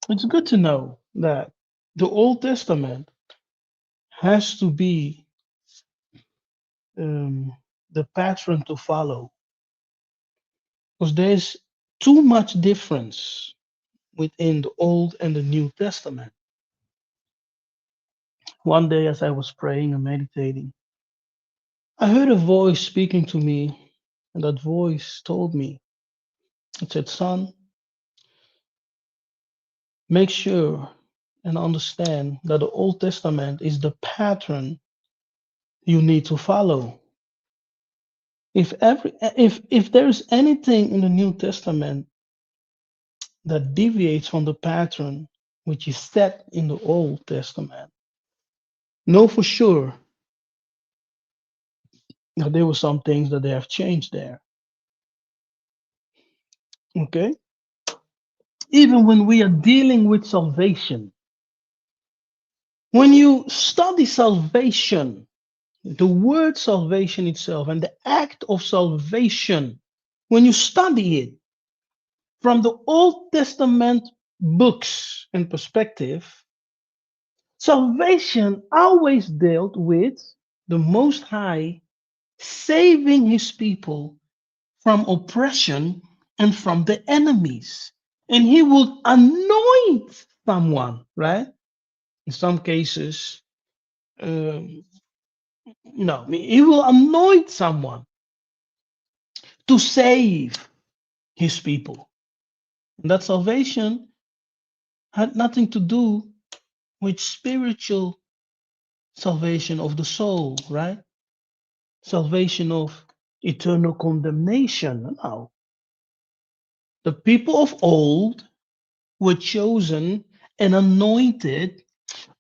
It's good to know that the Old Testament has to be um, the pattern to follow because there's too much difference within the Old and the New Testament. One day, as I was praying and meditating, I heard a voice speaking to me, and that voice told me, it said, "Son, make sure and understand that the Old Testament is the pattern you need to follow. If there is anything in the New Testament that deviates from the pattern which is set in the Old Testament, know for sure that there were some things that they have changed there. Okay? Even when we are dealing with salvation, when you study salvation, the word salvation itself and the act of salvation, when you study it from the Old Testament books and perspective, salvation always dealt with the Most High saving his people from oppression and from the enemies. And he would anoint someone, right? In some cases, um, no, he will anoint someone to save his people. And that salvation had nothing to do with spiritual salvation of the soul, right? Salvation of eternal condemnation. No. The people of old were chosen and anointed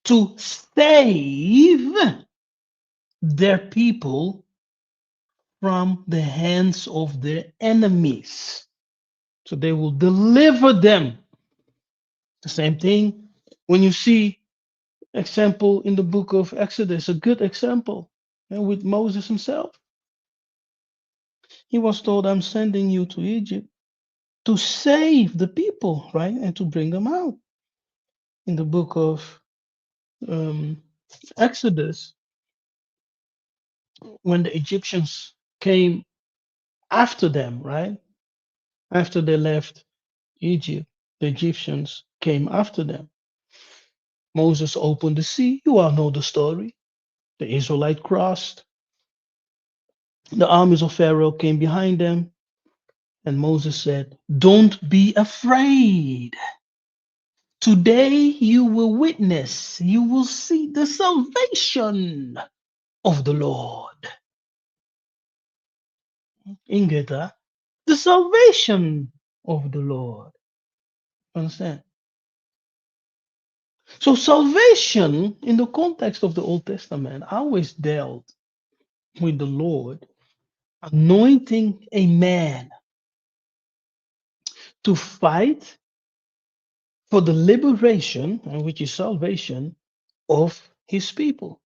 to save their people from the hands of their enemies. So they will deliver them. The same thing when you see example in the book of Exodus, a good example, and with Moses himself. He was told, I'm sending you to Egypt to save the people, right? And to bring them out. In the book of um, Exodus, when the Egyptians came after them, right? After they left Egypt, the Egyptians came after them. Moses opened the sea. You all know the story. The Israelite crossed. The armies of Pharaoh came behind them. And Moses said, don't be afraid. Today you will witness, you will see the salvation of the Lord. Ingeta, the salvation of the Lord. Understand? So salvation in the context of the Old Testament always dealt with the Lord anointing a man to fight for the liberation, which is salvation, of his people.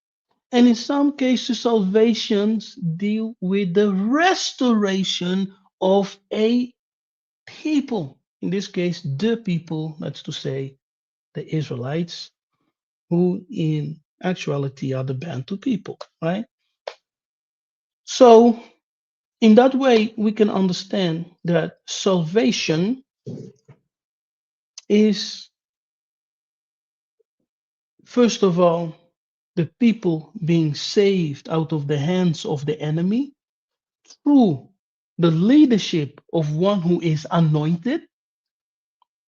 And in some cases, salvations deal with the restoration of a people. In this case, the people, that's to say, the Israelites, who in actuality are the Bantu people, right? So, in that way, we can understand that salvation is, first of all, the people being saved out of the hands of the enemy through the leadership of one who is anointed,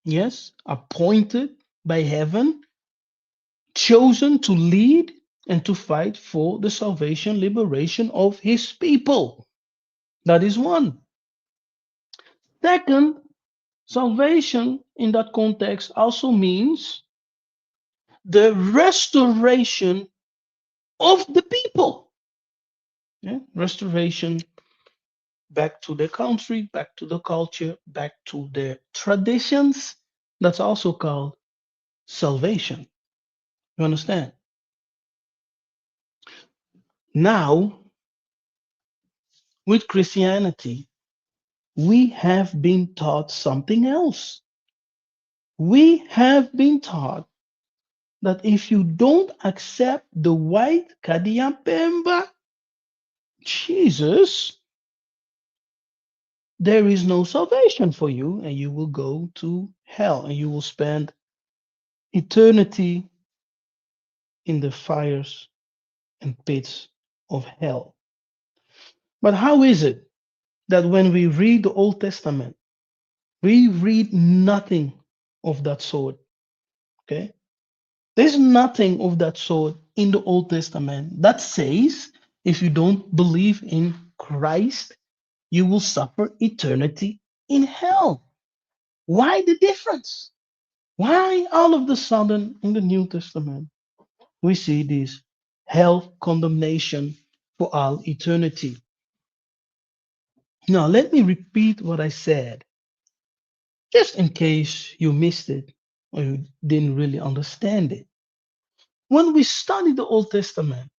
yes, appointed by heaven, chosen to lead and to fight for the salvation, liberation of his people. That is one. Second, salvation in that context also means the restoration of the people. Yeah? Restoration back to their country, back to the culture, back to their traditions. That's also called salvation. You understand? Now, with Christianity, we have been taught something else. We have been taught that if you don't accept the white Kadiampemba Jesus, there is no salvation for you, and you will go to hell, and you will spend eternity in the fires and pits of hell. But how is it that when we read the Old Testament, we read nothing of that sort? Okay? There's nothing of that sort in the Old Testament that says if you don't believe in Christ, you will suffer eternity in hell. Why the difference? Why all of the sudden in the New Testament we see this hell condemnation for all eternity? Now, let me repeat what I said, just in case you missed it or you didn't really understand it. When we study the Old Testament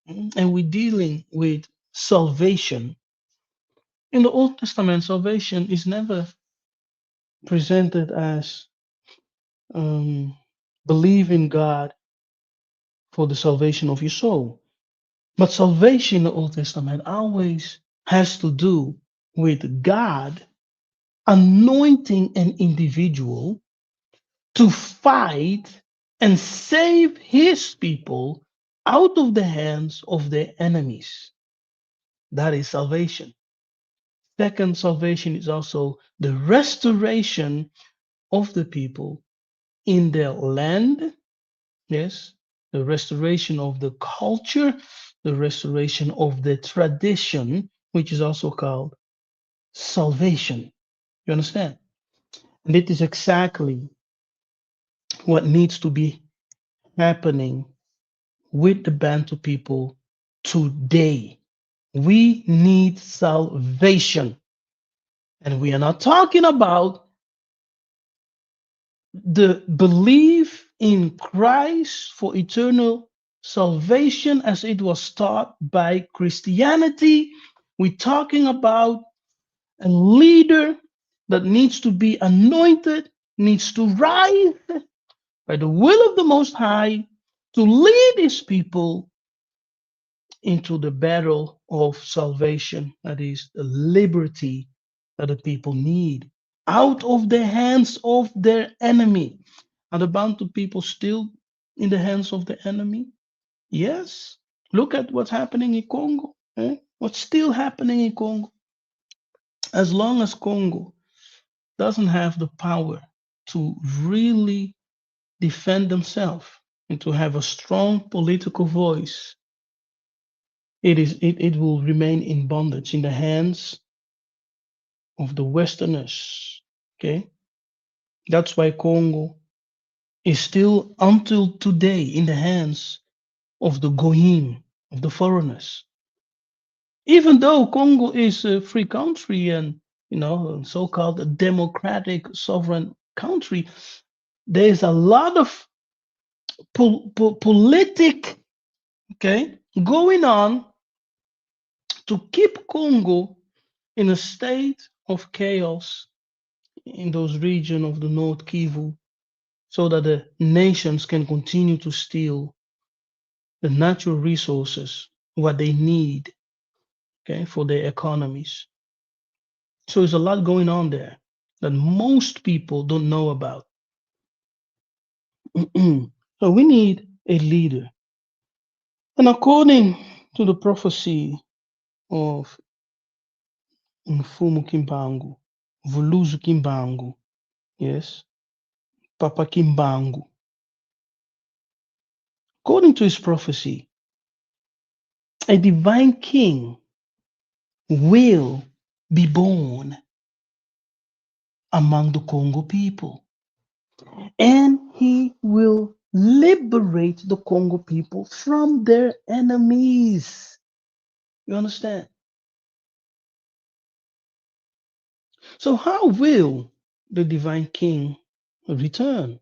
and we're dealing with salvation, in the Old Testament, salvation is never presented as um, believe in God for the salvation of your soul. But salvation in the Old Testament always has to do with God anointing an individual to fight and save his people out of the hands of their enemies. That is salvation. Second, salvation is also the restoration of the people in their land. Yes, the restoration of the culture, the restoration of the tradition, which is also called salvation. You understand? And it is exactly what needs to be happening with the Bantu people today. We need salvation. And we are not talking about the belief in Christ for eternal salvation as it was taught by Christianity. We're talking about a leader that needs to be anointed, needs to rise by the will of the Most High to lead his people into the battle of salvation, that is, the liberty that the people need out of the hands of their enemy. Are the Bantu people still in the hands of the enemy? Yes. Look at what's happening in Congo. What's still happening in Congo? As long as Congo doesn't have the power to really defend themselves and to have a strong political voice, it will remain in bondage in the hands of the Westerners. Okay, that's why Congo is still until today in the hands of the Goyim, of the foreigners. Even though Congo is a free country and a so-called a democratic sovereign country, there's a lot of politic okay going on to keep Congo in a state of chaos in those regions of the North Kivu so that the nations can continue to steal the natural resources, what they need, okay, for their economies. So there's a lot going on there that most people don't know about. So we need a leader. And according to the prophecy of Mfumu Kimbangu, Vuluzu Kimbangu, yes, Papa Kimbangu, according to his prophecy, a divine king will be born among the Congo people, and he will liberate the Congo people from their enemies. You understand? So, how will the divine king return?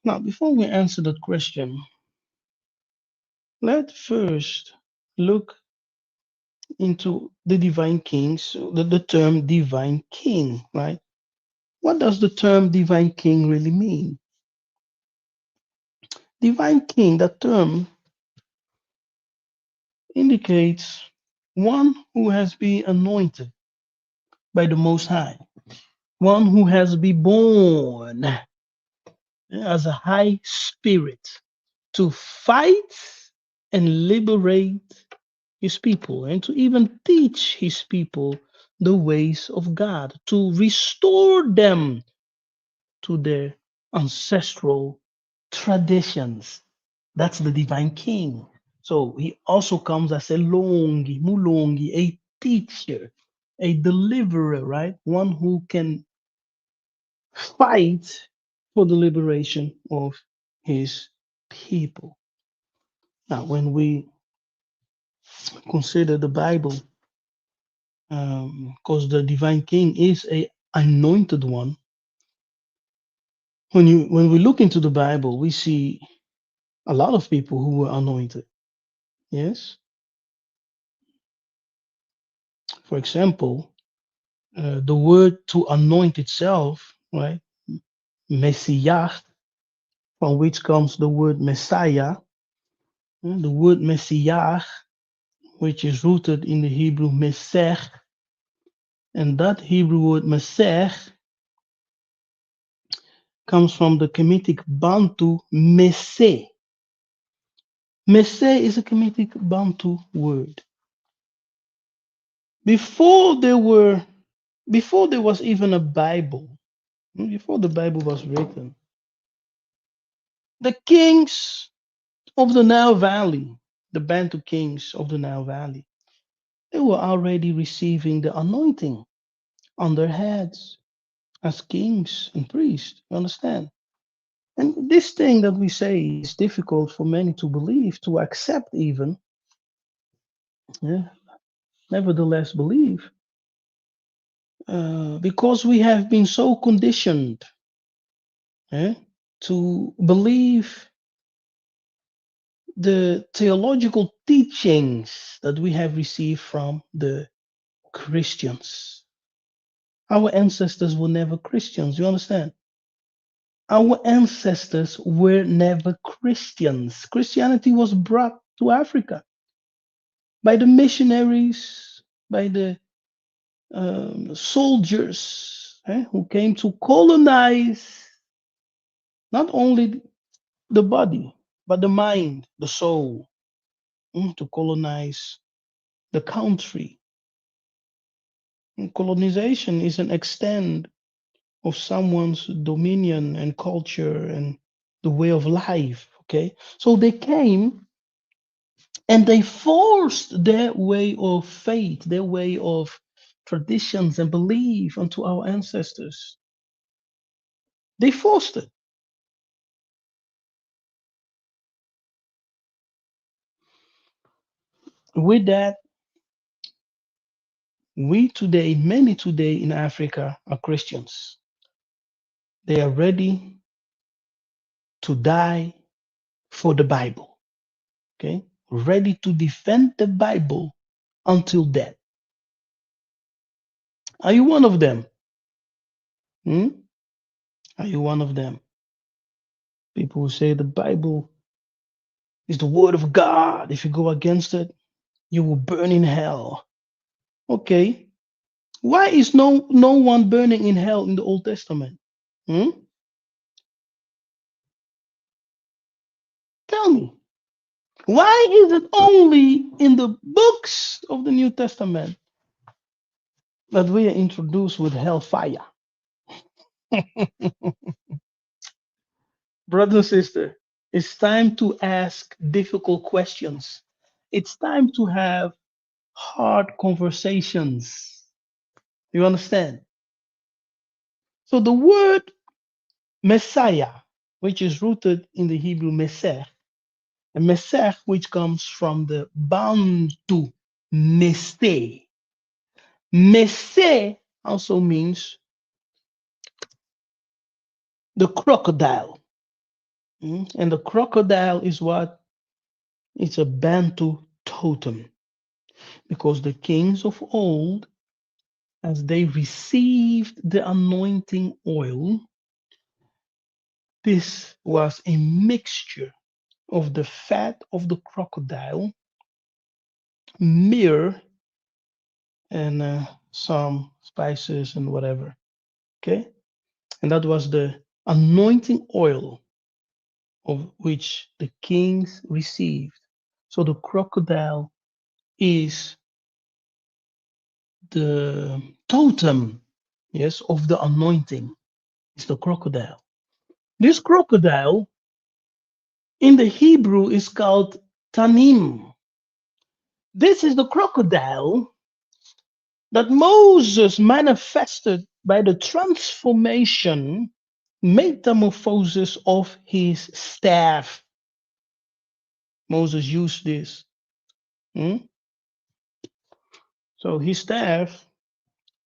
Now, before we answer that question, let's first look into the divine kings, the term divine king, right? What does the term divine king really mean? Divine king, that term indicates one who has been anointed by the Most High, one who has been born as a high spirit to fight and liberate his people and to even teach his people the ways of God, to restore them to their ancestral traditions. That's the divine king. So he also comes as a longi, mulongi, a teacher, a deliverer, right? One who can fight for the liberation of his people. Now, when we consider the Bible, because the divine king is a anointed one, when we look into the Bible, we see a lot of people who were anointed. Yes, for example, the word to anoint itself, right? Messiah, from which comes the word Messiah. The word Messiah, which is rooted in the Hebrew Mesech, and that Hebrew word Mesech comes from the Kemetic Bantu Messe. Messe is a Kemetic Bantu word. Before there were, before there was even a Bible, before the Bible was written, the kings of the Nile Valley, the Bantu kings of the Nile Valley, they were already receiving the anointing on their heads as kings and priests. You understand? And this thing that we say is difficult for many to believe, to accept even. Yeah, nevertheless, believe. Because we have been so conditioned, to believe the theological teachings that we have received from the Christians. Our ancestors were never Christians. You understand? Our ancestors were never Christians. Christianity was brought to Africa by the missionaries, by the soldiers who came to colonize not only the body, but the mind, the soul, to colonize the country. And colonization is an extent of someone's dominion and culture and the way of life. Okay, so they came and they forced their way of faith, their way of traditions and belief onto our ancestors. They forced it. With that, we today, many today in Africa are Christians. They are ready to die for the Bible. Okay, ready to defend the Bible until death. Are you one of them? Hmm? Are you one of them? People who say the Bible is the word of God. If you go against it, you will burn in hell. Okay. Why is no one burning in hell in the Old Testament? Hmm? Tell me. Why is it only in the books of the New Testament that we are introduced with hellfire? Brother and sister, it's time to ask difficult questions. It's time to have hard conversations. You understand? So the word Messiah, which is rooted in the Hebrew Mesech, and Mesech, which comes from the Bantu Messe. Messe also means the crocodile. And the crocodile is what? It's a Bantu totem. because the kings of old, as they received the anointing oil, this was a mixture of the fat of the crocodile, myrrh, and some spices and whatever. Okay, and that was the anointing oil of which the kings received. So the crocodile is the totem, yes, of the anointing. It's the crocodile. This crocodile in the Hebrew is called Tanim. This is the crocodile that Moses manifested by the transformation, metamorphosis of his staff. Moses used this. Hmm? So his staff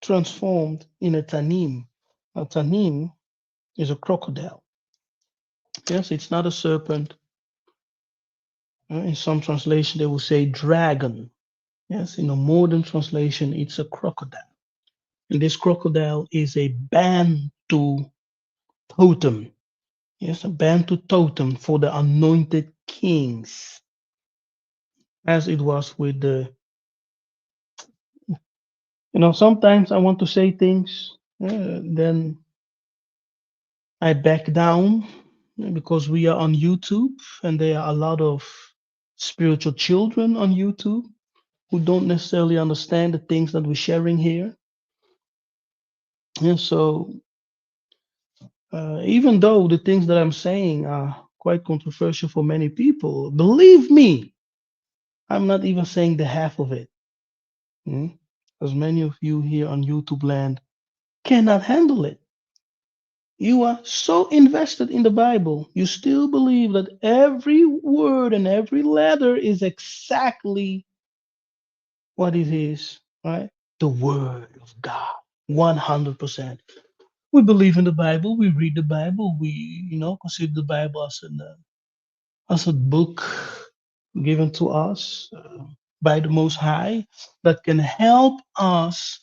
transformed in a tanim. A tanim is a crocodile. Yes, it's not a serpent. In some translation, they will say dragon. Yes, in a modern translation, it's a crocodile. And this crocodile is a Bantu totem. Yes, a Bantu totem for the anointed kings, as it was with the, sometimes I want to say things, then I back down because we are on YouTube and there are a lot of spiritual children on YouTube who don't necessarily understand the things that we're sharing here. And so, even though the things that I'm saying are quite controversial for many people, believe me, I'm not even saying the half of it. As many of you here on YouTube land cannot handle it. You are so invested in the Bible, you still believe that every word and every letter is exactly what it is, right? The Word of God, 100%. We believe in the Bible, we read the Bible, we, consider the Bible as a book given to us by the Most High that can help us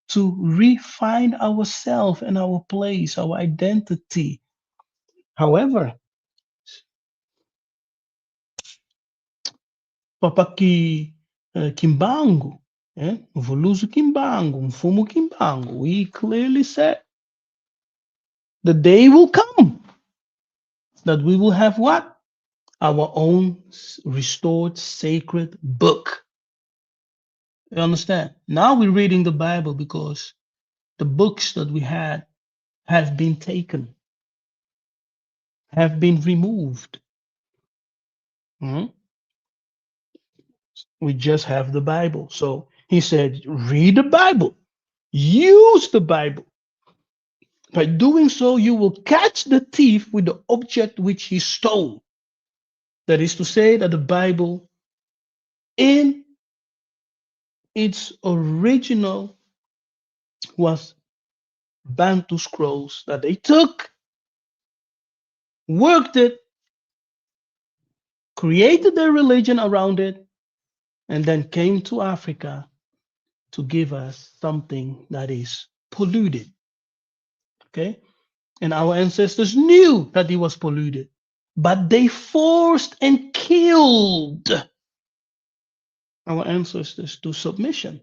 to refine ourselves and our place, our identity. However, Papaki Kimbangu, Voluzu Kimbangu, Mfumu Kimbangu, we clearly said the day will come that we will have what? Our own restored sacred book. You understand? Now we're reading the Bible because the books that we had have been taken, have been removed. Mhm. We just have the Bible. So he said, read the Bible, use the Bible. By doing so, you will catch the thief with the object which he stole. That is to say, that the Bible, in its original, was Bantu scrolls that they took, worked it, created their religion around it, and then came to Africa to give us something that is polluted. Okay? And our ancestors knew that it was polluted, but they forced and killed our ancestors to submission.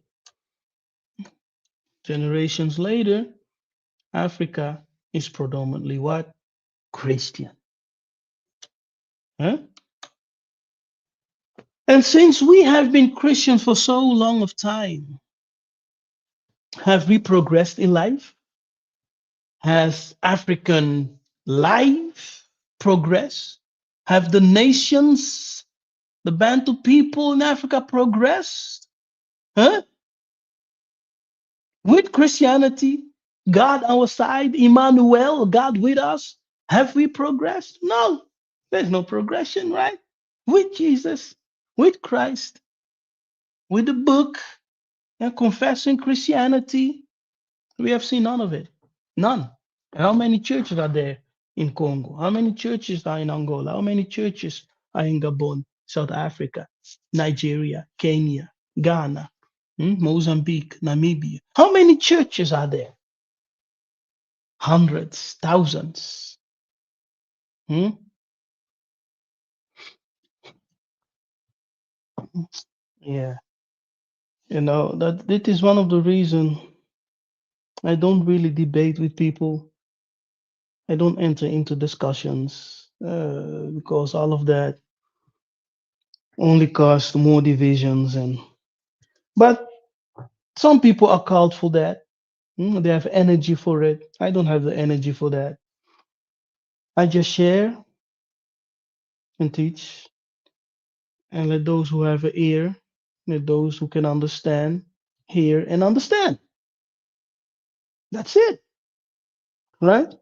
Generations later, Africa is predominantly what? Christian. Huh? And since we have been Christians for so long of time, have we progressed in life? Has African life progressed? Have the nations, the Bantu people in Africa progressed? Huh? With Christianity, God our side, Emmanuel, God with us, have we progressed? No, there's no progression, right? With Jesus, with Christ, with the book, and confessing Christianity, we have seen none of it. None. How many churches are there in Congo? How many churches are in Angola? How many churches are in Gabon, South Africa, Nigeria, Kenya? Ghana, Mozambique, Namibia. How many churches are there? Hundreds, thousands. Hmm? Yeah, that it is one of the reason I don't really debate with people. I don't enter into discussions because all of that only cause more divisions. But some people are called for that. They have energy for it. I don't have the energy for that. I just share and teach, and let those who have an ear, let those who can understand, hear and understand. That's it, right?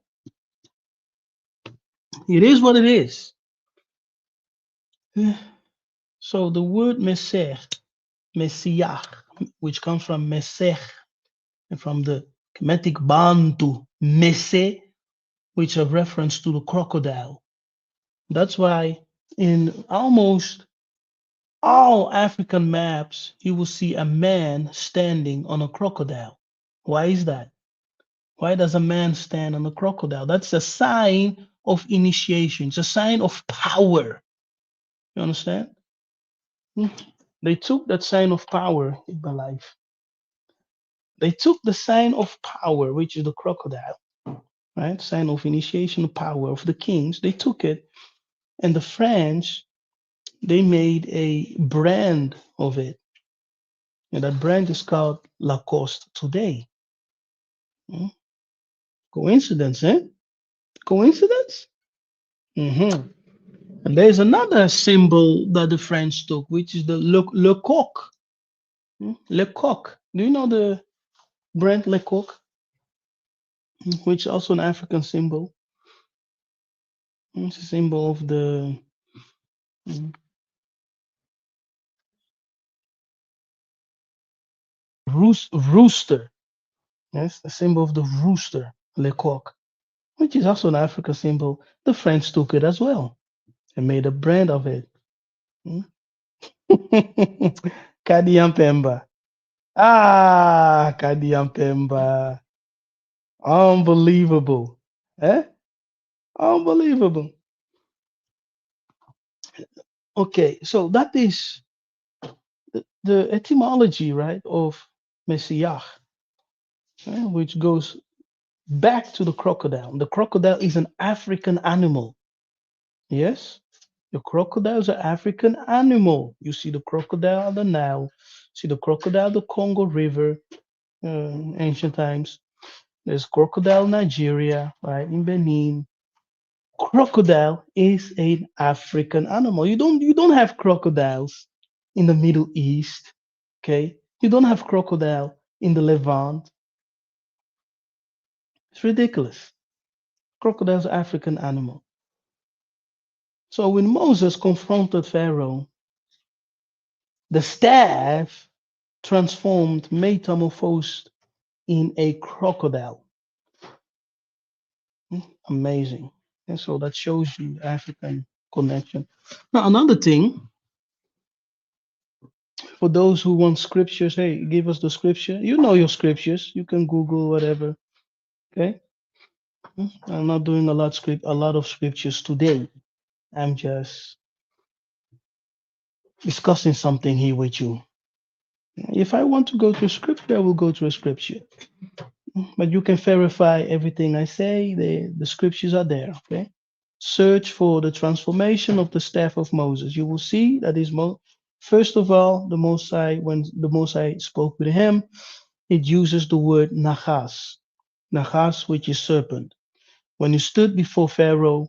It is what it is. So the word Messiah, which comes from Mesech, and from the Kemetic Bantu, Messe, which are reference to the crocodile. That's why in almost all African maps, you will see a man standing on a crocodile. Why is that? Why does a man stand on a crocodile? That's a sign of initiation. It's a sign of power. You understand? Hmm. They took that sign of power in my life. They took the sign of power, which is the crocodile, right? Sign of initiation power of the kings. They took it, and the French, they made a brand of it. And that brand is called Lacoste today. Hmm. Coincidence, eh? Coincidence? Hmm. And there's another symbol that the French took, which is the le coq. Le coq. Do you know the brand Le coq, which is also an African symbol? It's a symbol of the mm, rooster. Yes, the symbol of the rooster, Le coq, which is also an African symbol. The French took it as well and made a brand of it. Mm. Kadiampemba. Ah, Kadiampemba. Unbelievable. Eh? Unbelievable. Okay, so that is the etymology, right, of Messiah, which goes back to the crocodile. The crocodile is an African animal. Yes, the crocodile is an African animal. You see the crocodile, the Nile, see the crocodile, the Congo River, ancient times. There's crocodile Nigeria, right, in Benin. Crocodile is an African animal. You don't have crocodiles in the Middle East, okay? You don't have crocodile in the Levant. It's ridiculous. Crocodile's an African animal. So when Moses confronted Pharaoh, the staff transformed, metamorphosed in a crocodile. Amazing. And so that shows you African connection. Now, another thing, for those who want scriptures, hey, give us the scripture. You know your scriptures. You can Google whatever. Okay. I'm not doing a lot of scriptures today. I'm just discussing something here with you. If I want to go to scripture, I will go to a scripture. But you can verify everything I say. The scriptures are there. Okay. Search for the transformation of the staff of Moses. You will see that is first of all, the Most High, when the Most High spoke with him, it uses the word nachas, nachas, which is serpent. When he stood before Pharaoh,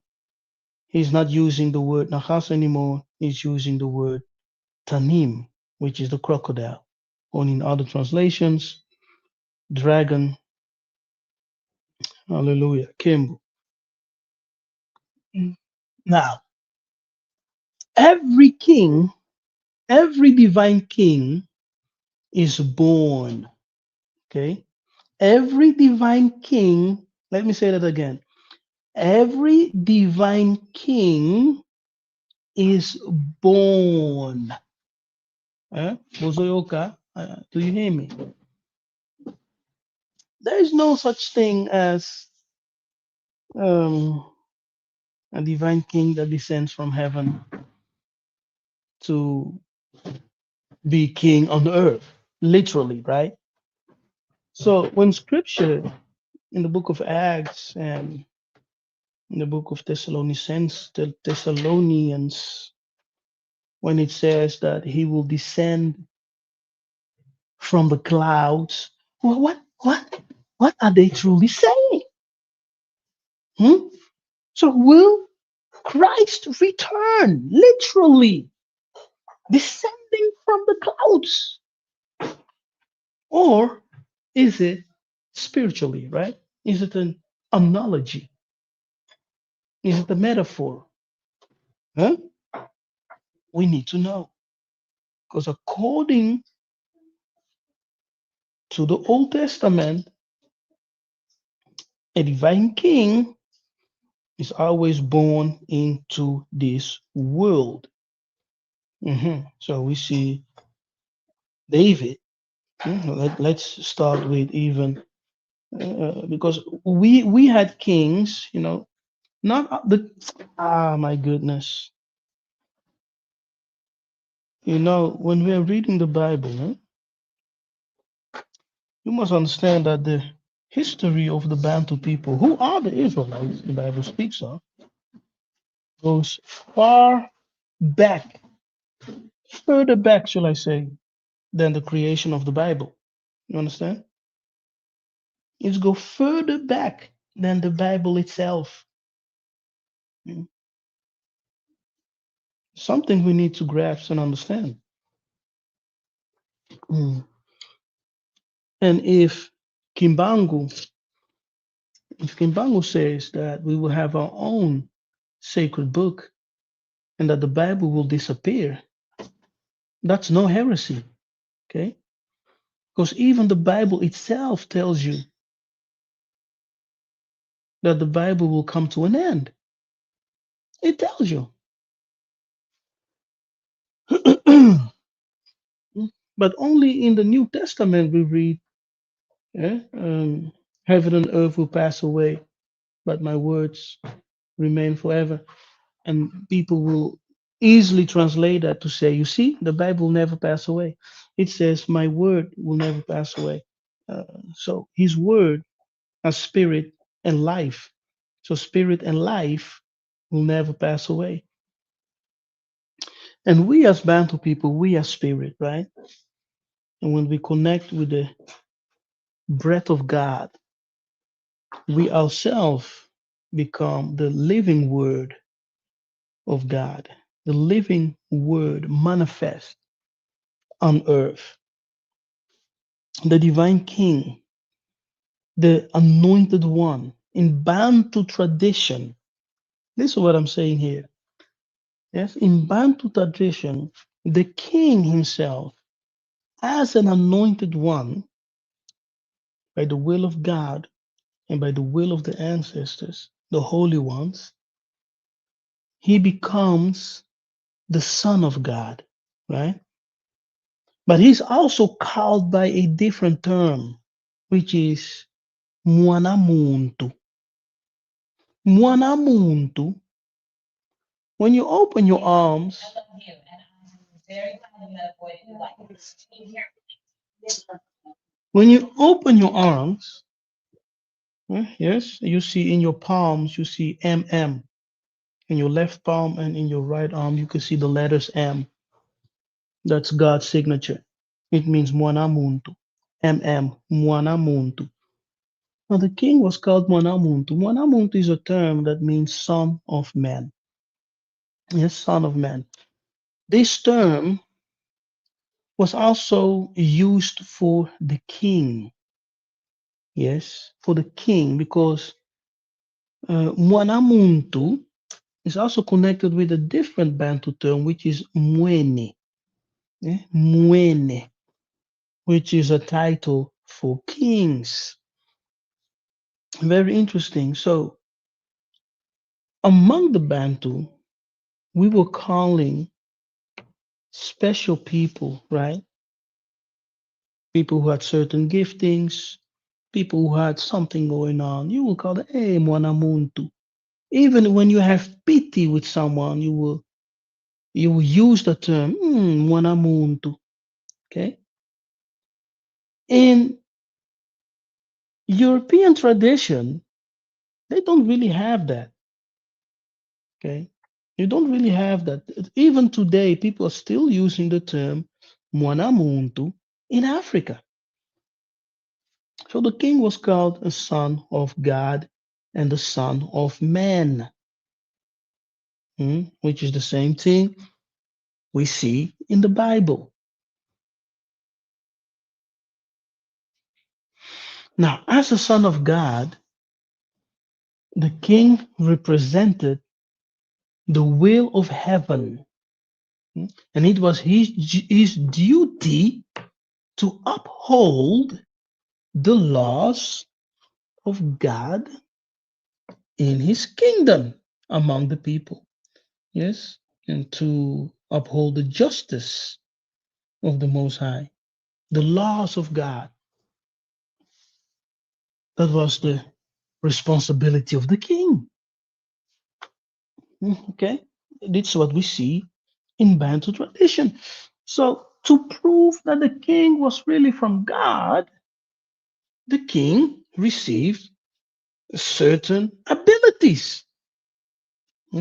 he's not using the word nachas anymore. He's using the word tanim, which is the crocodile. Or in other translations, dragon, hallelujah, Kimbo. Now, every king, every divine king is born. Okay. Every divine king, let me say that again. Every divine king is born. Bozoyoka, do you hear me? There is no such thing as um, a divine king that descends from heaven to be king on the earth, literally, right? So when scripture in the book of Acts and in the book of Thessalonians, when it says that he will descend from the clouds, what are they truly saying? Hmm? So will Christ return, literally descending from the clouds? Or is it spiritually, right? Is it an analogy? Is it a metaphor? Huh? We need to know. Because according to the Old Testament, a divine king is always born into this world. So we see David. Let's start with even because we had kings, not the my goodness. When we are reading the Bible, you must understand that the history of the Bantu people, who are the Israelites the Bible speaks of, goes far back, further back, shall I say, than the creation of the Bible. You understand? It's go further back than the Bible itself. Mm. Something we need to grasp and understand. Mm. And if Kimbangu says that we will have our own sacred book and that the Bible will disappear, that's no heresy, okay? Because even the Bible itself tells you that the Bible will come to an end. It tells you. But only in the New Testament we read, heaven and earth will pass away, but my words remain forever. And people will easily translate that to say, you see, the Bible will never pass away. It says, my word will never pass away. So his word has spirit and life. So spirit and life will never pass away. And we as Bantu people, we are spirit, right? And when we connect with the breath of God, we ourselves become the living word of God, the living word manifest on earth, the divine king, the anointed one. In Bantu tradition, this is what I'm saying here. Yes, in Bantu tradition, the king himself, as an anointed one, by the will of God and by the will of the ancestors, the holy ones, he becomes the Son of God, right? But he's also called by a different term, which is Mwanamuntu. Mwanamuntu, when you open your arms, when you open your arms, yes, you see in your palms, you see MM. In your left palm and in your right arm, you can see the letters M. That's God's signature. It means Mwanamuntu. MM, Mwanamuntu. Now, the king was called Mwanamuntu. Mwanamuntu is a term that means son of man. Yes, son of man. This term was also used for the king. Yes, for the king, because Mwanamuntu is also connected with a different Bantu term, which is Mwene. Mwene, which is a title for kings. Very interesting. So, among the Bantu, we were calling special people, right? People who had certain giftings, people who had something going on. You will call them, hey, mwanamuntu. Even when you have pity with someone, you will use the term, mwanamuntu. Okay. In European tradition, they don't really have that. Okay. You don't really have that. Even today, people are still using the term mwanamuntu in Africa. So the king was called a son of God and the son of man, which is the same thing we see in the Bible. Now, as a son of God, the king represented the will of heaven, and it was his duty to uphold the laws of God in his kingdom among the people. Yes, and to uphold the justice of the Most High, the laws of God. That was the responsibility of the king. Okay, that's what we see in Bantu tradition. So, to prove that the king was really from God, the king received certain abilities,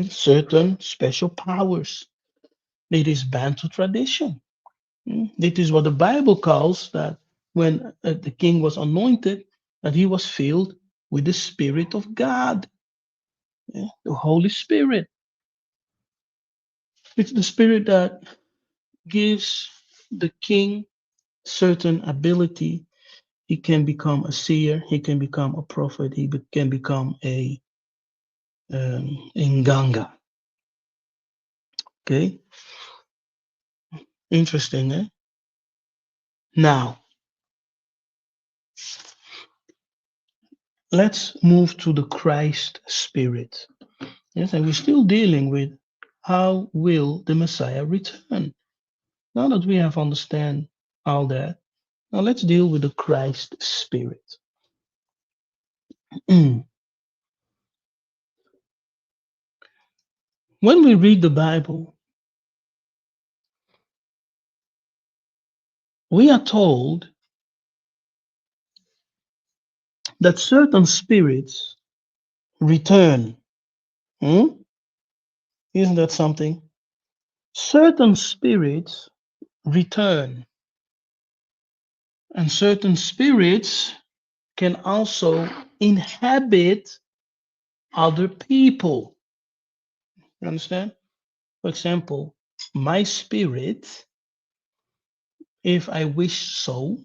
certain special powers. It is Bantu tradition. It is what the Bible calls that when the king was anointed, that he was filled with the Spirit of God, the Holy Spirit. It's the Spirit that gives the king certain ability. He can become a seer, he can become a prophet, can become a nganga. Okay, interesting, eh? Now, let's move to the Christ Spirit. Yes, and we're still dealing with how will the Messiah return. Now that we have understand all that, now let's deal with the Christ Spirit. When we read the Bible, we are told that certain spirits return. Hmm? Isn't that something? Certain spirits return, and certain spirits can also inhabit other people. You understand? For example, my spirit, if I wish so,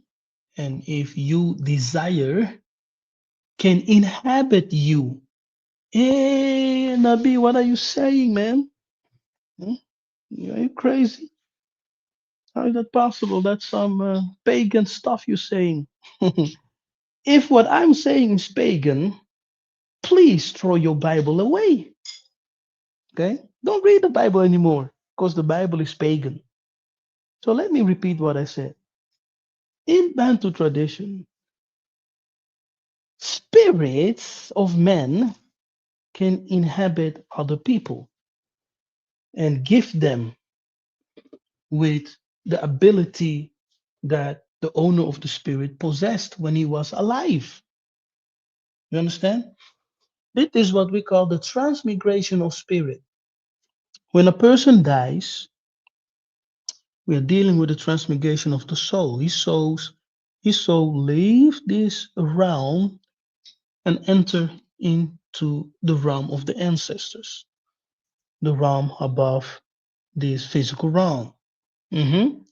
and if you desire, can inhabit you. Hey, Nabi, what are you saying, man? Hmm? Are you crazy? How is that possible? That's some pagan stuff you're saying. If what I'm saying is pagan, please throw your Bible away. Okay? Don't read the Bible anymore because the Bible is pagan. So let me repeat what I said. In Bantu tradition, spirits of men can inhabit other people and gift them with the ability that the owner of the spirit possessed when he was alive. You understand? This is what we call the transmigration of spirit. When a person dies, we are dealing with the transmigration of the soul. His soul leaves this realm and enter into the realm of the ancestors, the realm above this physical realm. Mhm.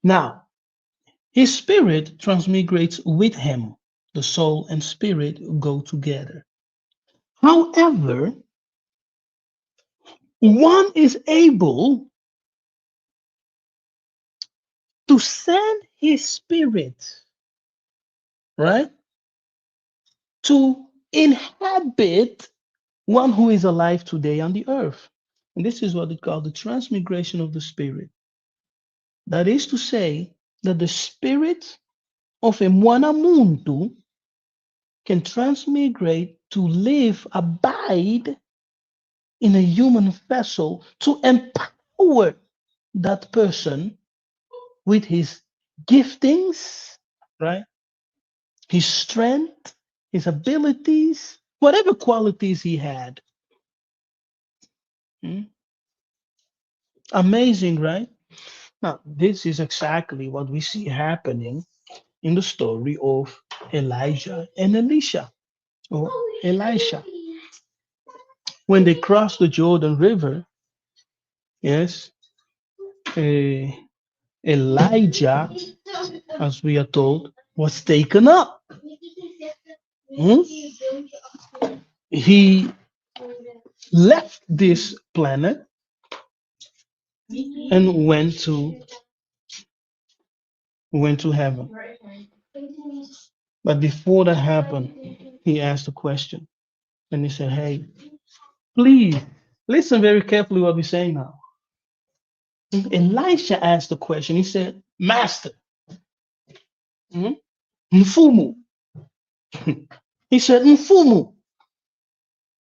Now, his spirit transmigrates with him. The soul and spirit go together. However, one is able to send his spirit, right, to inhabit one who is alive today on the earth. And this is what it called the transmigration of the spirit. That is to say that the spirit of a Mwanamuntu can transmigrate to live, abide in a human vessel to empower that person with his giftings, right? His strength, his abilities, whatever qualities he had. Hmm? Amazing, right? Now, this is exactly what we see happening in the story of Elijah and Elisha, or Elisha. When they crossed the Jordan River, yes, eh, Elijah, as we are told, was taken up. Hmm? He left this planet and went to heaven. But before that happened, he asked a question, and he said, "Hey, please listen very carefully what we're saying now." Elisha asked the question. He said, "Master, hmm, Mfumu," he said, "Mfumu,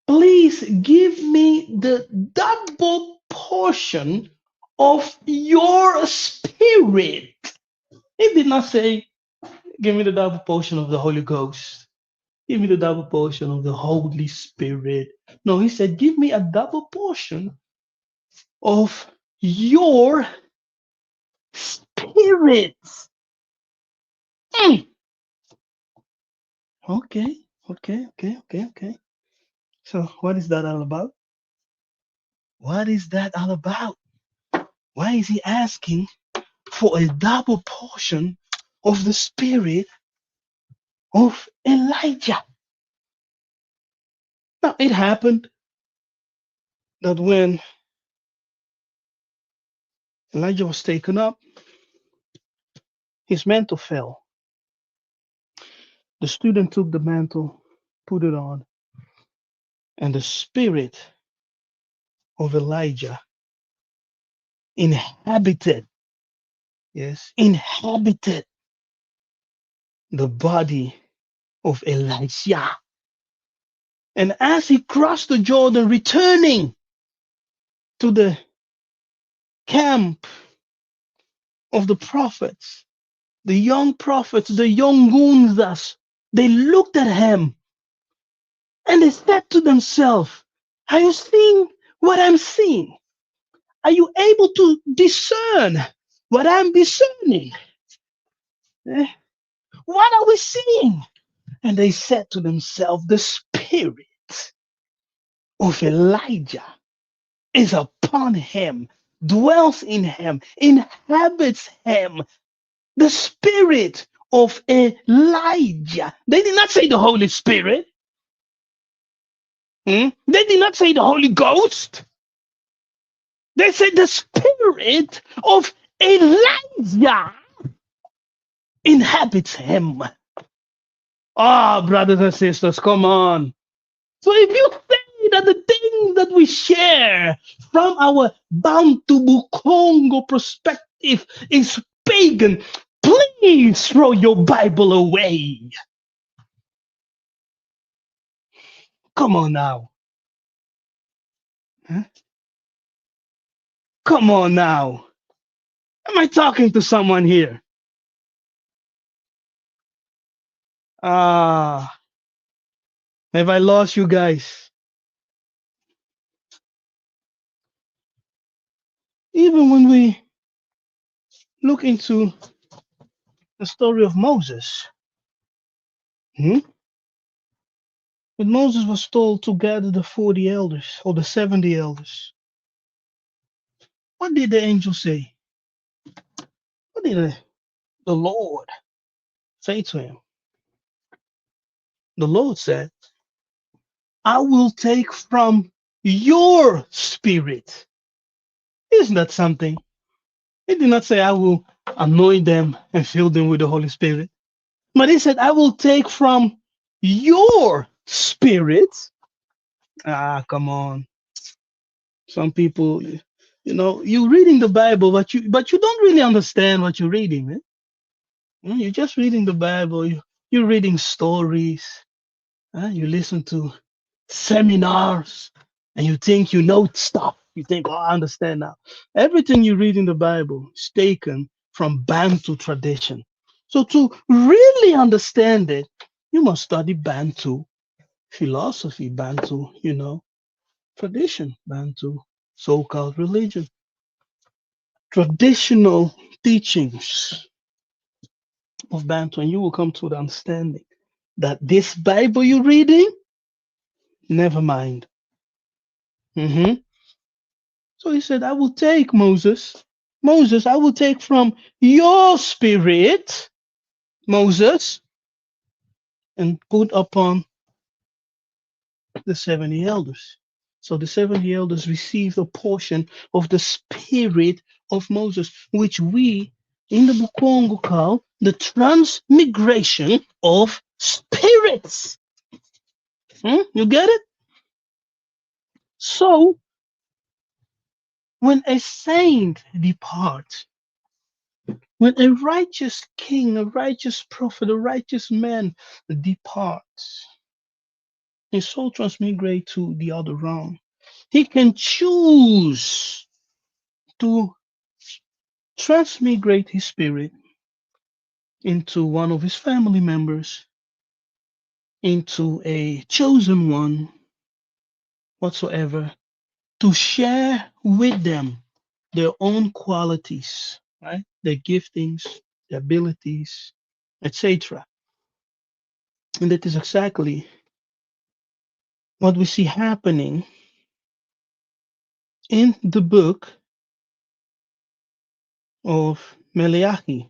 please give me the double portion of your spirit." He did not say, "Give me the double portion of the Holy Ghost. Give me the double portion of the Holy Spirit." No, he said, "Give me a double portion of your spirit." Mm. Okay, okay. So, what is that all about? What is that all about? Why is he asking for a double portion of the spirit of Elijah? Now, it happened that when Elijah was taken up, his mantle fell. The student took the mantle, put it on, and the spirit of Elijah inhabited, yes, inhabited the body of Elisha. And as he crossed the Jordan, returning to the camp of the prophets, the young Gunzas, they looked at him and they said to themselves, "Are you seeing what I'm seeing? Are you able to discern what I'm discerning? Eh? What are we seeing?" And they said to themselves, "The spirit of Elijah is upon him, dwells in him, inhabits him." The spirit of Elijah. They did not say the Holy Spirit. Hmm? They did not say the Holy Ghost. They said the spirit of Elijah inhabits him. Ah, oh, brothers and sisters, come on. So if you say that the things that we share from our Bantu Bukongo perspective is pagan, please throw your Bible away. Come on now. Huh? Come on now. Am I talking to someone here? Ah, have I lost you guys? Even when we look into the story of Moses, hmm? When Moses was told to gather the 40 elders or the 70 elders, what did the angel say? What did the Lord say to him? The Lord said, "I will take from your spirit." Isn't that something? He did not say, "I will anoint them and fill them with the Holy Spirit." But he said, "I will take from your spirit." Ah, come on. Some people, you're reading the Bible, but you don't really understand what you're reading, man. You're just reading the Bible. You're reading stories. You listen to seminars, and you think you know stuff. You think, oh, I understand now. Everything you read in the Bible is taken from Bantu tradition. So to really understand it, you must study Bantu philosophy, Bantu, tradition, Bantu so-called religion, traditional teachings of Bantu, and you will come to the understanding that this Bible you're reading, never mind. Mhm. So he said, I will take Moses, I will take from your spirit, Moses, and put upon the 70 elders. So the 70 elders received a portion of the spirit of Moses, which we in the Bukongo call the transmigration of spirits. You get it? So when a saint departs, when a righteous king, a righteous prophet, a righteous man departs, his soul transmigrate to the other realm. He can choose to transmigrate his spirit into one of his family members, into a chosen one, whatsoever, to share with them their own qualities, right? Their giftings, their abilities, etc. And that is exactly what we see happening in the book of Meleachi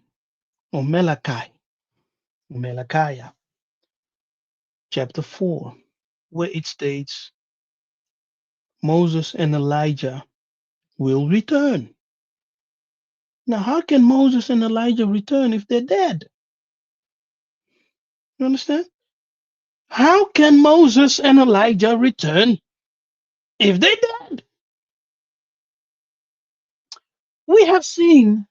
or Malachi, Melakhiah, chapter 4, where it states Moses and Elijah will return. Now, how can Moses and Elijah return if they're dead? You understand? How can Moses and Elijah return if they're dead? We have seen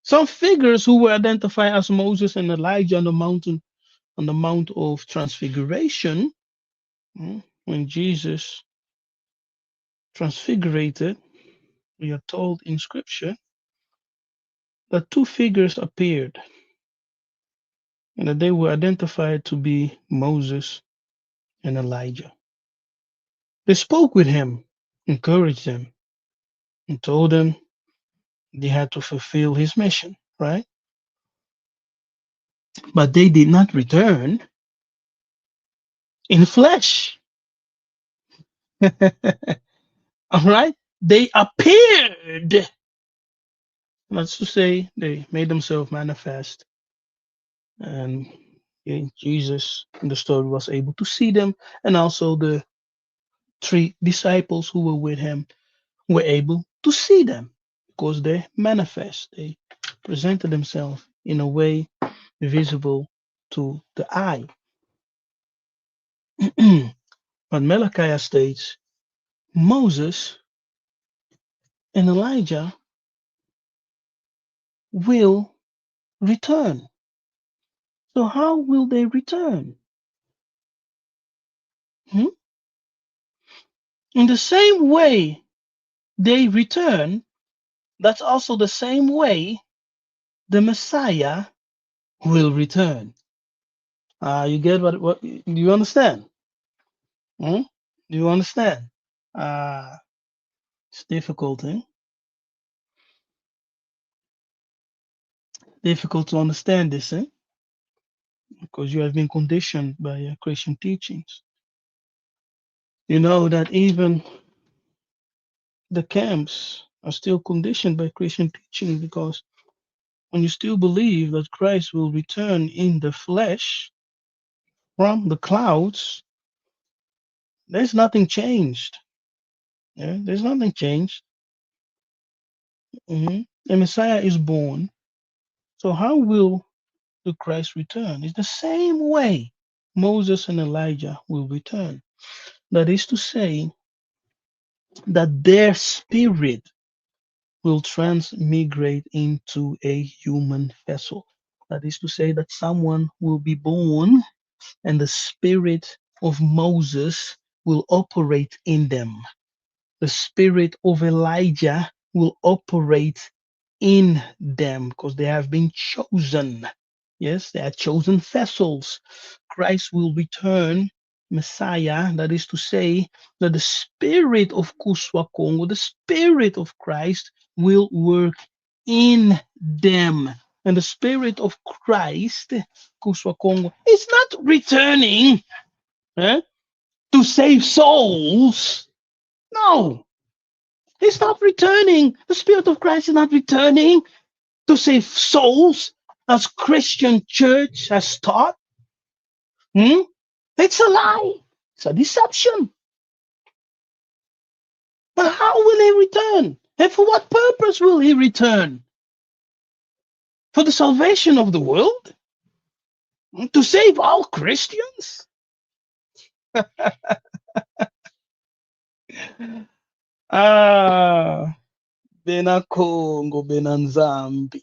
some figures who were identified as Moses and Elijah on the Mount of Transfiguration, when Jesus transfigurated. We are told in Scripture that two figures appeared and that they were identified to be Moses and Elijah. They spoke with him, encouraged them, and told them they had to fulfill his mission, right? But they did not return in flesh. All right? They appeared. That's to say, they made themselves manifest. And Jesus in the story was able to see them, and also the three disciples who were with him were able to see them because they manifest. They presented themselves in a way visible to the eye. But Malachi states Moses and Elijah will return. So, how will they return? Hmm? In the same way they return, that's also the same way the Messiah will return. You get what do you understand? Hmm? Do you understand? Uh, it's difficult, eh? Difficult to understand this, eh? Because you have been conditioned by Christian teachings. You know that even the camps are still conditioned by Christian teaching, because when you still believe that Christ will return in the flesh from the clouds, there's nothing changed. Yeah, there's nothing changed. The Messiah is born. So how will the Christ return? It's the same way Moses and Elijah will return. That is to say, that their spirit will transmigrate into a human vessel. That is to say, that someone will be born and the spirit of Moses will operate in them. The spirit of Elijah will operate in them because they have been chosen. Yes, they are chosen vessels. Christ will return, Messiah, that is to say, that the spirit of Kuswa Congo, the spirit of Christ, will work in them. And the spirit of Christ, Kuswa Congo, is not returning eh, to save souls. No, he's not returning. The spirit of Christ is not returning to save souls as Christian church has taught. Hmm? It's a lie. It's a deception. But how will he return? And for what purpose will he return? For the salvation of the world? To save all Christians? Ah, Bena Congo, Bena Nzambi.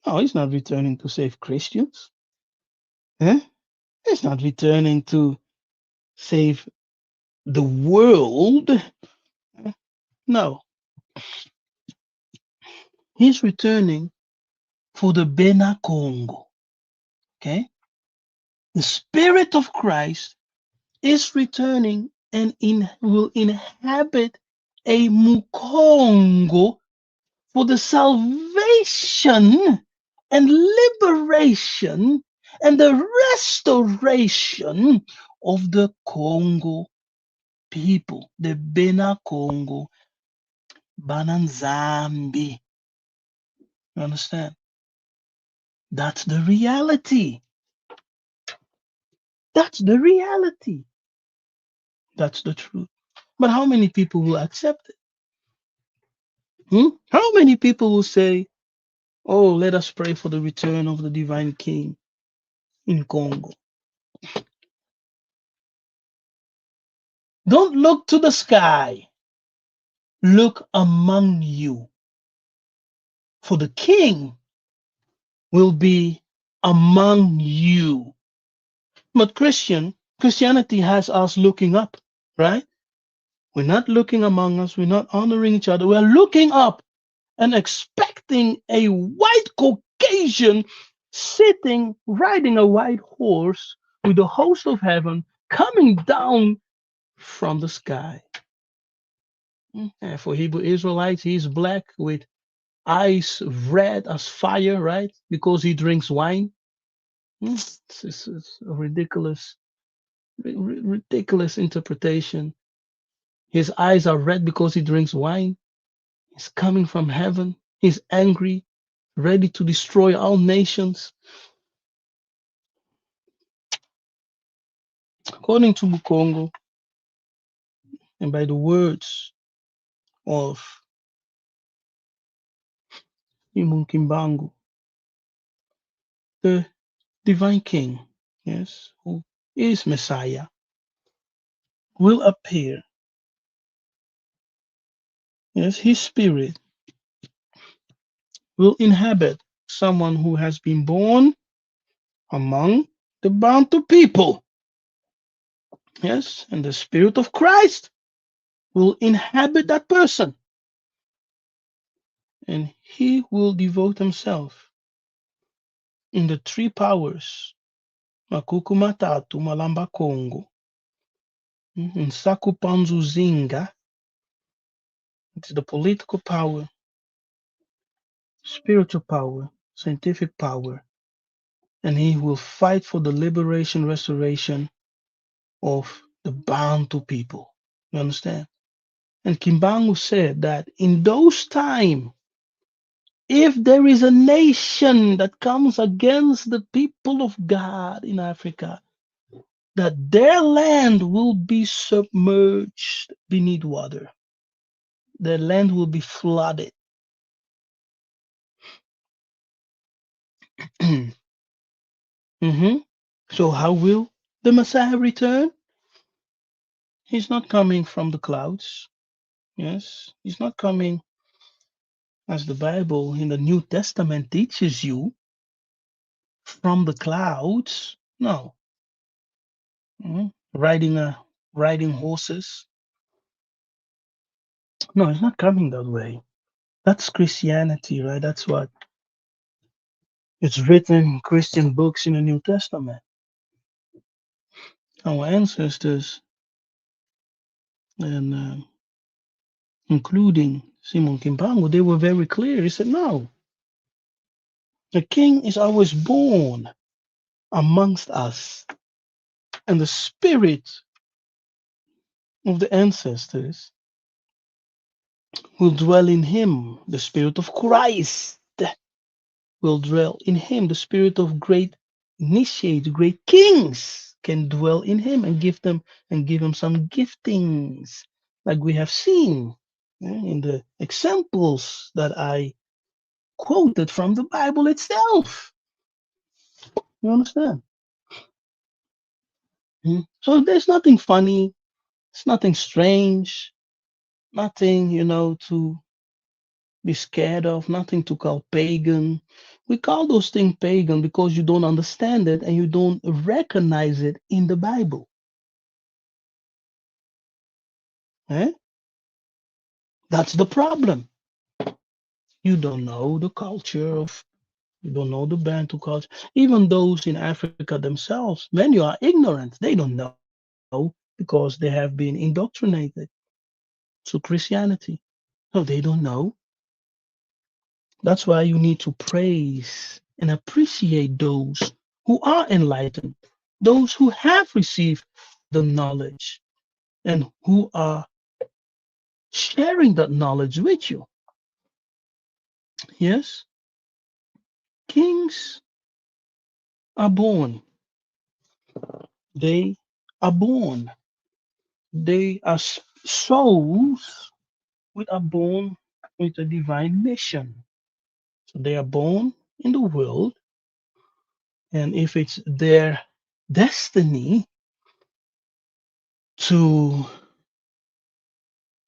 No, he's not returning to save Christians. Eh? He's not returning to save the world. No, he's returning for the Bena Congo. Okay? The Spirit of Christ is returning and will inhabit a Mukongo for the salvation and liberation and the restoration of the Congo people, the Bena Congo, Bananzambi. You understand? That's the reality. That's the reality. That's the truth. But how many people will accept it? How many people will say, oh, let us pray for the return of the divine king in Congo? Don't look to the sky. Look among you. For the king will be among you. But Christianity has us looking up, right? We're not looking among us. We're not honoring each other. We're looking up and expecting a white Caucasian sitting, riding a white horse with the host of heaven coming down from the sky. And for Hebrew Israelites, he's black with eyes red as fire, right? Because he drinks wine. It's a ridiculous interpretation. His eyes are red because he drinks wine. He's coming from heaven. He's angry, ready to destroy all nations. According to Bukongo, and by the words of Kimbangu, the divine king, yes, who is Messiah, will appear. Yes, his spirit will inhabit someone who has been born among the Bantu people. Yes, and the spirit of Christ will inhabit that person. And he will devote himself in the three powers, Makuku Matatu, Malamba Congo, Nsaku Panzuzinga, it's the political power, spiritual power, scientific power, and he will fight for the liberation, restoration of the Bantu people. You understand? And Kimbangu said that in those times, if there is a nation that comes against the people of God in Africa, that their land will be submerged beneath water. Their land will be flooded. Mhm. So how will the Messiah return? He's not coming from the clouds. Yes, he's not coming as the Bible in the New Testament teaches you from the clouds. No, riding horses. No, it's not coming that way. That's Christianity, right? That's what it's written in Christian books in the New Testament. Our ancestors, and including Simon Kimbangu, they were very clear. He said, no, the king is always born amongst us, and the spirit of the ancestors will dwell in him. The spirit of Christ will dwell in him. The spirit of great initiates, great kings can dwell in him and give him some giftings, like we have seen in the examples that I quoted from the Bible itself. You understand? So there's nothing funny, it's nothing strange, nothing, to be scared of, nothing to call pagan. We call those things pagan because you don't understand it and you don't recognize it in the Bible. Eh? That's the problem. You don't know the culture of, you don't know the Bantu culture. Even those in Africa themselves, when you are ignorant, they don't know because they have been indoctrinated to Christianity. So they don't know. That's why you need to praise and appreciate those who are enlightened, those who have received the knowledge and who are sharing that knowledge with you. Yes, kings are born. They are born. They are souls which are born with a divine mission. So they are born in the world, and if it's their destiny to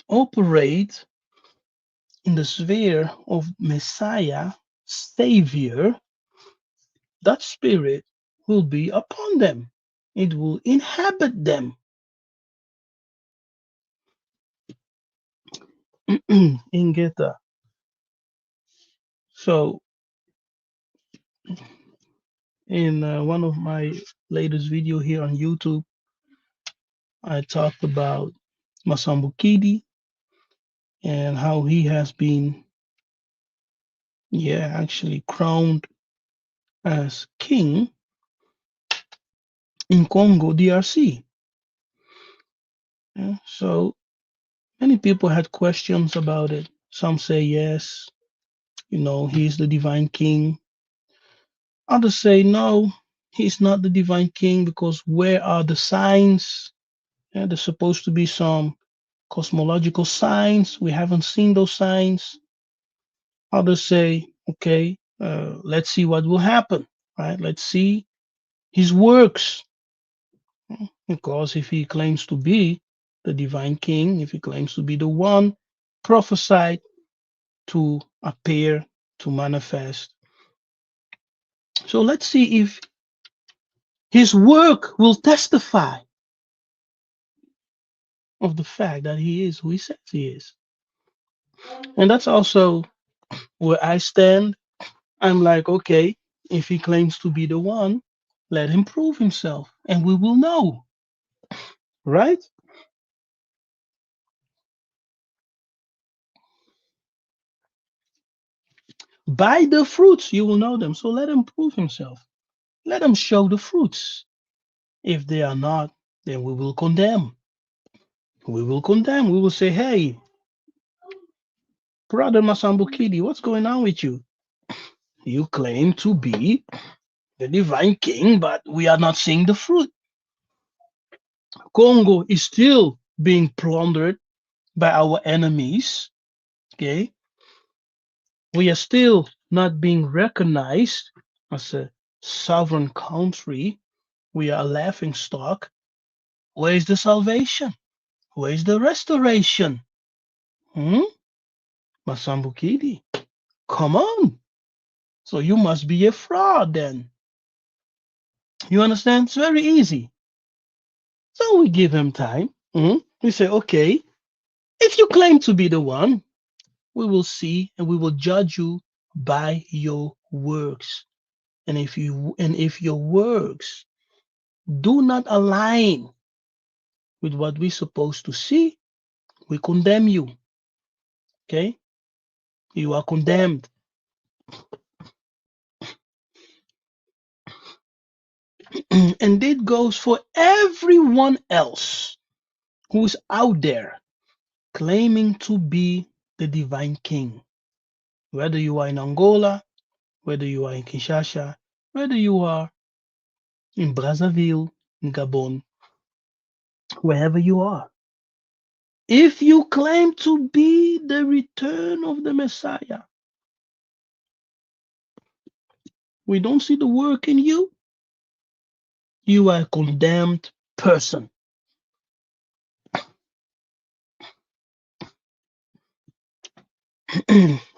operate in the sphere of Messiah, Savior, that spirit will be upon them. It will inhabit them. Ingeta. So, in one of my latest video here on YouTube, I talked about Masambukidi and how he has been, actually crowned as king in Congo, DRC. Yeah, so many people had questions about it. Some say yes, he's the divine king. Others say no, he's not the divine king because where are the signs? Yeah, there's supposed to be some cosmological signs. We haven't seen those signs. Others say, okay, let's see what will happen, right? Let's see his works. Because if he claims to be the divine king, if he claims to be the one prophesied to appear, to manifest. So let's see if his work will testify of the fact that he is who he says he is. And that's also where I stand. I'm like, okay, if he claims to be the one, let him prove himself and we will know, right? By the fruits, you will know them. So let him prove himself. Let him show the fruits. If they are not, then we will condemn. We will condemn. We will say, hey, brother Masambukidi, what's going on with you? You claim to be the divine king, but we are not seeing the fruit. Congo is still being plundered by our enemies. Okay. We are still not being recognized as a sovereign country. We are a laughing stock. Where is the salvation? Where is the restoration? Hmm? Masambukidi, come on. So you must be a fraud then. You understand? It's very easy. So we give him time. We say, okay, if you claim to be the one, we will see and we will judge you by your works. And if your works do not align with what we're supposed to see, we condemn you. Okay? You are condemned. And it goes for everyone else who's out there claiming to be the divine king. Whether you are in Angola, whether you are in Kinshasa, whether you are in Brazzaville, in Gabon, wherever you are. If you claim to be the return of the Messiah, we don't see the work in you, you are a condemned person.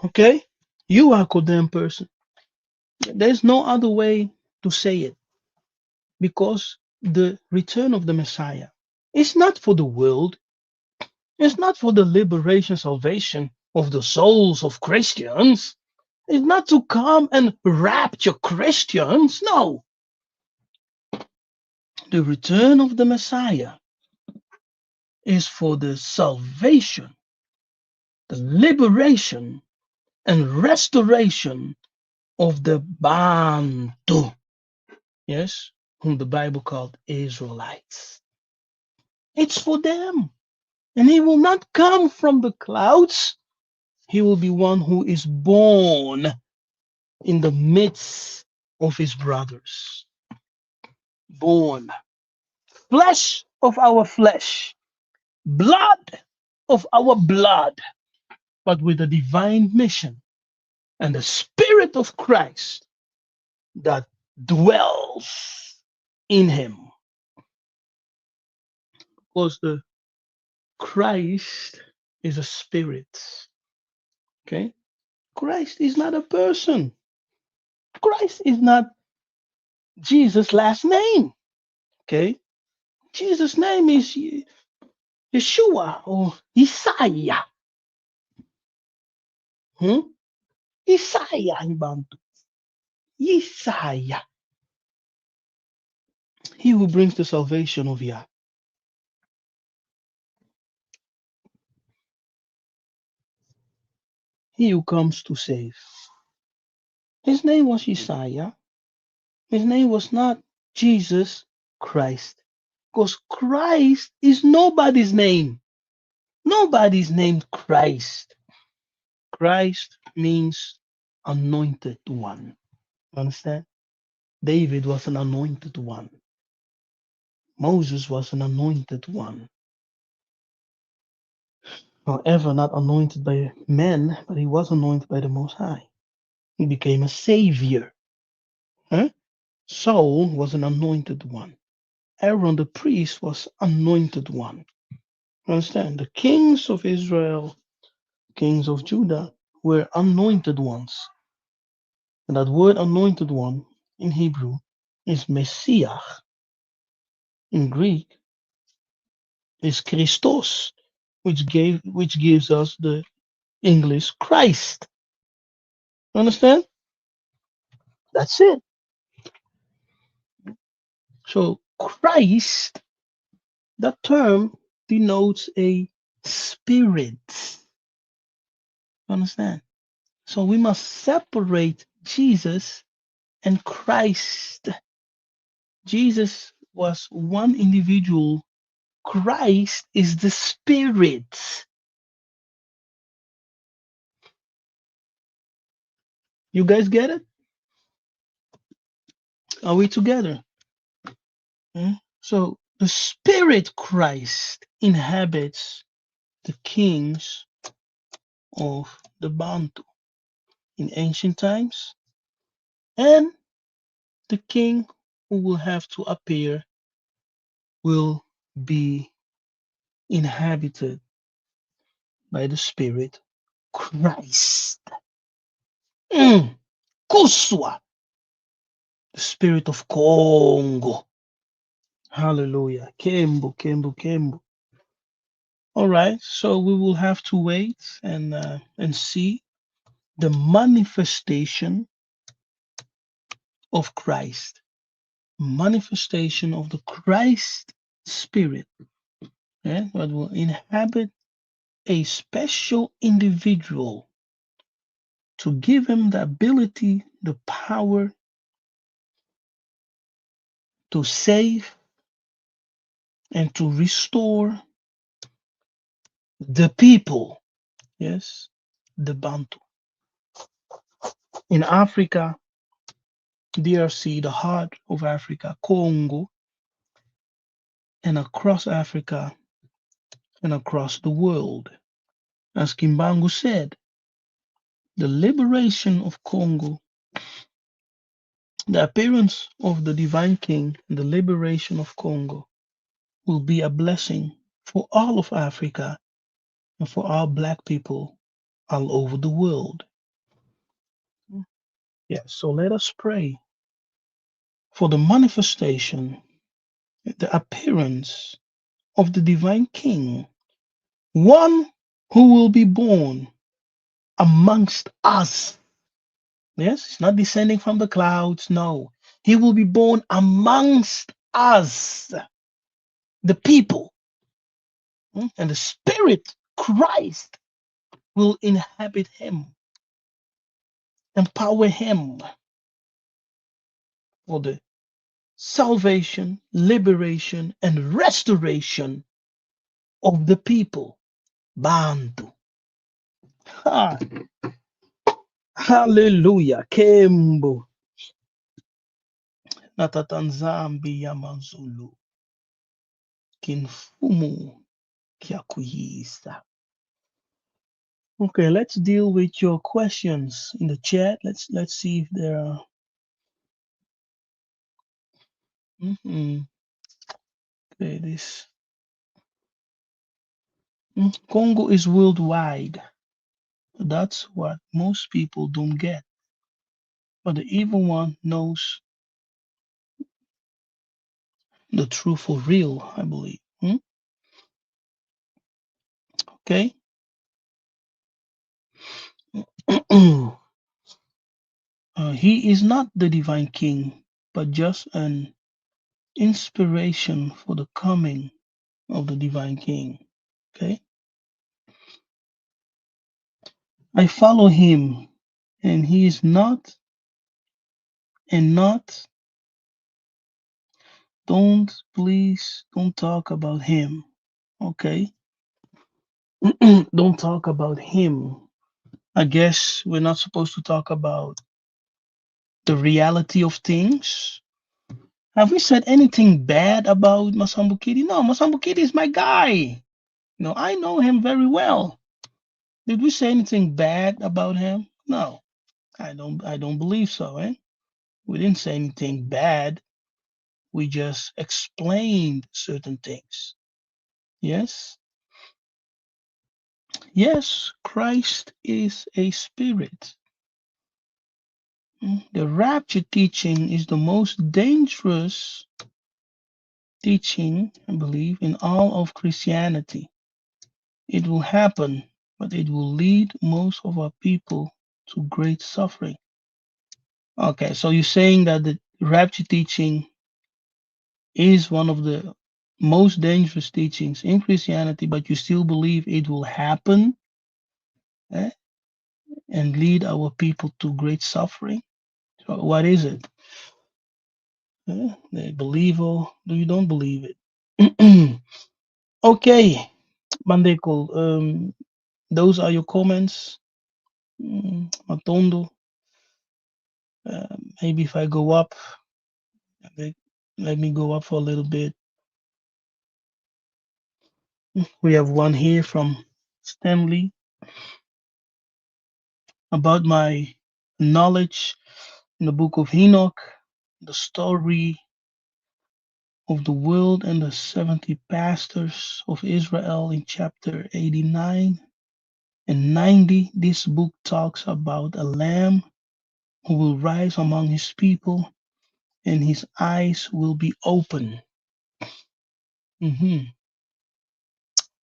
Okay? You are a condemned person. There's no other way to say it because the return of the Messiah is not for the world, it's not for the liberation, salvation of the souls of Christians. It's not to come and rapture Christians. No. The return of the Messiah is for the salvation, the liberation, and restoration of the Bantu, yes, whom the Bible called Israelites. It's for them. And he will not come from the clouds. He will be one who is born in the midst of his brothers. Born. Flesh of our flesh. Blood of our blood. But with a divine mission and the Spirit of Christ that dwells in him. Because the Christ is a spirit. Okay? Christ is not a person. Christ is not Jesus' last name. Okay? Jesus' name is Yeshua or Yiseka'yah. Yiseka'yah in Bantu. Yiseka'yah. He who brings the salvation of Yah. He who comes to save. His name was Yiseka'yah. His name was not Jesus Christ. Because Christ is nobody's name. Nobody's named Christ. Christ means anointed one. Understand? David was an anointed one. Moses was an anointed one. However, not anointed by men, but he was anointed by the Most High. He became a savior. Huh? Saul was an anointed one. Aaron the priest was anointed one. Understand? The kings of Israel, kings of Judah, were anointed ones. And that word anointed one in Hebrew is Messiah. In Greek is Christos, which gives us the English Christ. Understand? That's it. So Christ, that term denotes a spirit. Understand? So we must separate Jesus and Christ. Jesus was one individual. Christ is the spirit. You guys get it? Are we together? So the spirit Christ inhabits the kings of the Bantu in ancient times, and the king who will have to appear will be inhabited by the Spirit Christ. Mm. Kuswa, the Spirit of Congo. Hallelujah. Kembo, Kembo, Kembo. All right, so we will have to wait and see the manifestation of Christ, manifestation of the Christ Spirit, yeah, that will inhabit a special individual to give him the ability, the power to save and to restore the people. Yes, the Bantu. In Africa, DRC, the heart of Africa, Congo, and across Africa and across the world. As Kimbangu said, the liberation of Congo, the appearance of the divine king, and the liberation of Congo will be a blessing for all of Africa and for our black people all over the world. Yes, so let us pray for the manifestation, the appearance of the divine king, one who will be born amongst us. Yes, it's not descending from the clouds. No, he will be born amongst us, the people. And the Spirit, Christ, will inhabit him, empower him for the salvation, liberation, and restoration of the people. Bantu. Ha. Hallelujah. Kembo. Natatanzambi yamanzulu. Kinfumu kyakuyisa. Okay, let's deal with your questions in the chat. Let's see if there are. Okay, this Congo is worldwide. That's what most people don't get. But the evil one knows the truth for real, I believe. Okay. He is not the divine king, but just an inspiration for the coming of the divine king. Okay. I follow him, and he is not, and not, please don't talk about him. Okay. Don't talk about him. I guess we're not supposed to talk about the reality of things. Have we said anything bad about Masambukiri? No, Masambukiri is my guy. I know him very well. Did we say anything bad about him? No, I don't believe so, eh? We didn't say anything bad. We just explained certain things. Yes? Yes, Christ is a spirit. The rapture teaching is the most dangerous teaching, I believe, in all of Christianity. It will happen, but it will lead most of our people to great suffering. Okay, so you're saying that the rapture teaching is one of the most dangerous teachings in Christianity, but you still believe it will happen, eh, and lead our people to great suffering? So what is it? They believe or do you don't believe it? Okay, Bandeko, those are your comments. Matondo, maybe if I go up, let me go up for a little bit. We have one here from Stanley about my knowledge in the book of Enoch, the story of the world and the 70 pastors of Israel in chapter 89 and 90. This book talks about a lamb who will rise among his people and his eyes will be open. Mhm.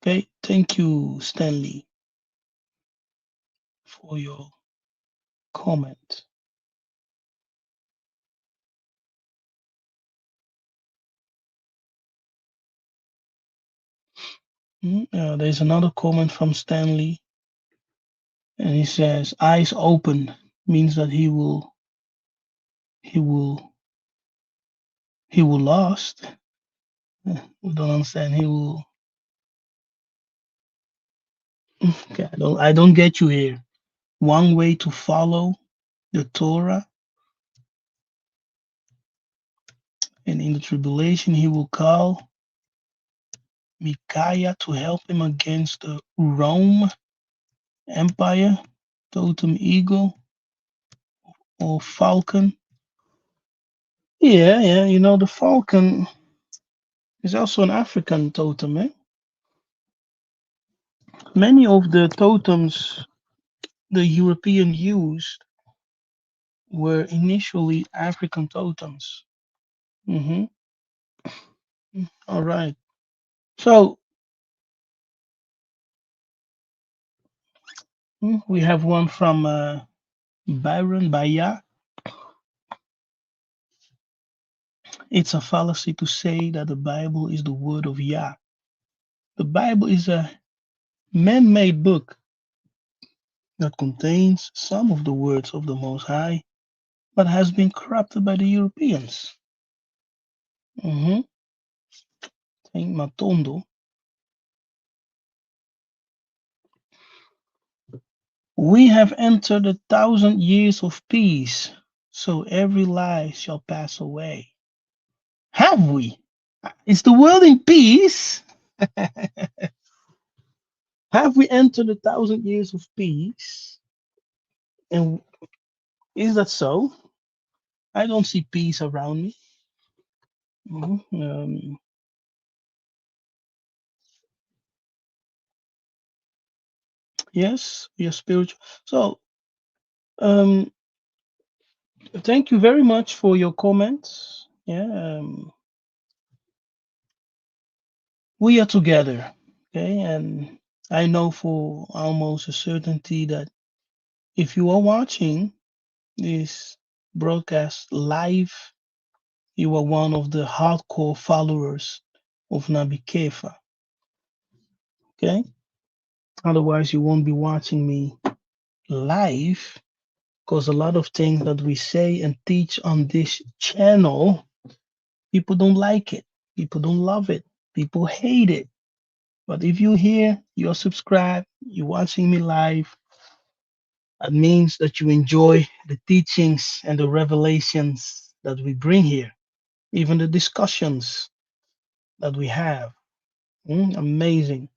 Okay, thank you, Stanley, for your comment. There's another comment from Stanley, and he says, "Eyes open means that he will, he will lost." We don't understand. He will. Okay, I don't get you here. One way to follow the Torah, and in the tribulation, he will call Micaiah to help him against the Rome Empire, totem eagle or falcon. Yeah, you know, the falcon is also an African totem. Eh? Many of the totems the European used were initially African totems. Hmm. All right. So we have one from Byron Baya. It's a fallacy to say that the Bible is the word of Yah. The Bible is a man made book that contains some of the words of the Most High, but has been corrupted by the Europeans. Mm-hmm. Think Matondo. We have entered 1,000 years of peace, so every lie shall pass away. Have we? Is the world in peace? Have we entered 1,000 years of peace? And is that so? I don't see peace around me. Mhm. Yes, we are spiritual. So, um, thank you very much for your comments. Yeah, we are together. Okay, and I know for almost a certainty that if you are watching this broadcast live, you are one of the hardcore followers of Nabi Kefa. Okay, otherwise you won't be watching me live because a lot of things that we say and teach on this channel, people don't like it, people don't love it, people hate it. But if you're here, you're subscribed, you're watching me live, that means that you enjoy the teachings and the revelations that we bring here, even the discussions that we have. Amazing.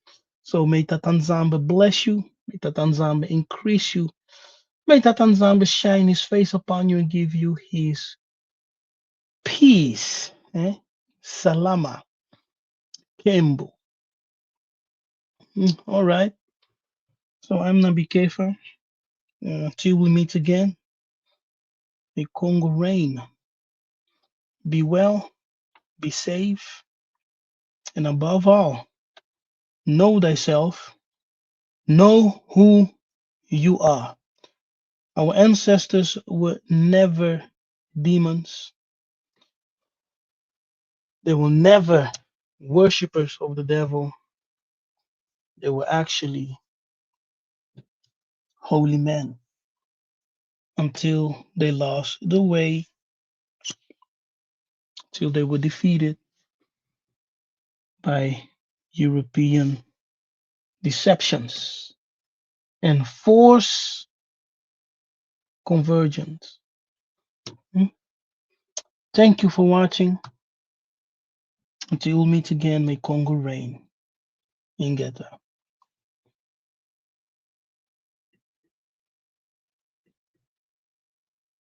So may Tatanzamba bless you, may Tatanzamba increase you, may Tatanzamba shine his face upon you and give you his peace. Salama, Kembo. All right. So I'm Nabi Kefa. Till we meet again, may Congo reign. Be well, be safe, and above all, know thyself, know who you are. Our ancestors were never demons, they were never worshippers of the devil, they were actually holy men until they lost the way, till they were defeated by European deceptions and force convergence. Hmm? Thank you for watching. Until we meet again, may Congo reign. Ingeta.